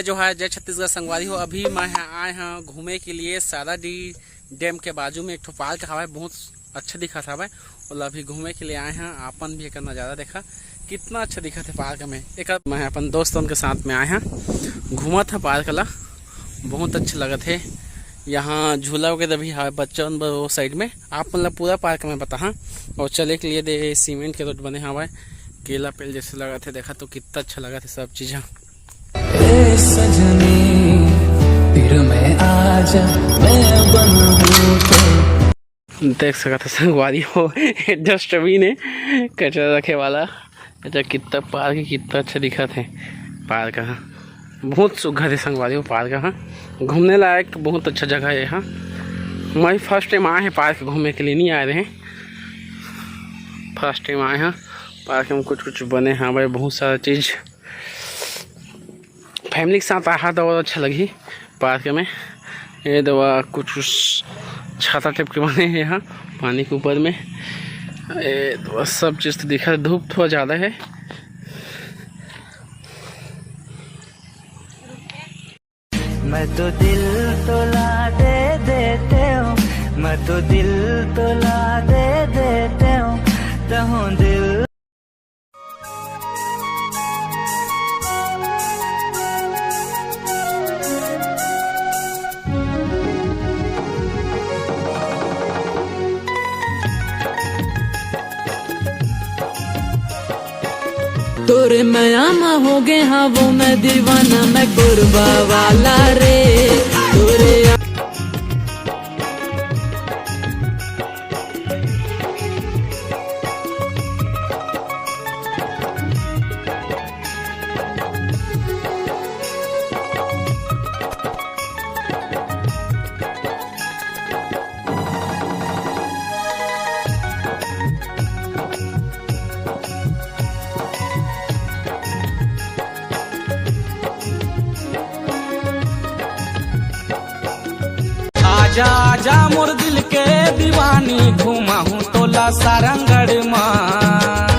जो है जय छत्तीसगढ़ संगवारी हो। अभी मैं आए हैं घूमे के लिए साराडी डैम के बाजू में एक ठो पार्क हवा, बहुत अच्छा दिखा था भाई। और अभी घूमे के लिए आए हैं, आपन भी एक नज़ारा देखा कितना अच्छा दिखा था पार्क में। एक मैं अपन दोस्तों के साथ में आए हैं, घूमा था पार्क ला, बहुत अच्छा लगा थे। यहाँ झूला वगैरह भी है बच्चों वो साइड में। आप मतलब पूरा पार्क में बता। हाँ, और चले के लिए दे सीमेंट के रोड बने हवा, केला पेल जैसे लगा थे, देखा तो कितना अच्छा लगा था सब चीज़। देख सका था संगवारी हो डस्टबिन है कचरा रखे वाला। अच्छा कितना पार्क कितना अच्छा दिखा थे पार्क। हाँ, बहुत सुघर है संगवारी हो पार्क। हाँ, घूमने लायक बहुत अच्छा जगह है। हाँ, मैं फर्स्ट टाइम आए हैं पार्क घूमने के लिए, नहीं आए रहे, फर्स्ट टाइम आए हैं पार्क में। कुछ बने हैं भाई, बहुत सारा चीज़ फैमिली के साथ आया था और अच्छा लगी पार्क में। ये दवा कुछ छाता टाइप के बने हैं यहाँ पानी के ऊपर में। ये दवा सब चीज़ तो दिखा, धूप थोड़ा ज़्यादा है। मैं तो दिल तोला दे देते हूँ, मैं तो दिल तोला दे देते हूँ, तहूँ दिल। तोरे मयामा हो गए हाँ वो मैं दीवाना, मैं कुर्बा वाला रे तोरे। आजा आजा मोर दिल के दीवानी, घुमा हूँ तोला सारंगढ़ माँ।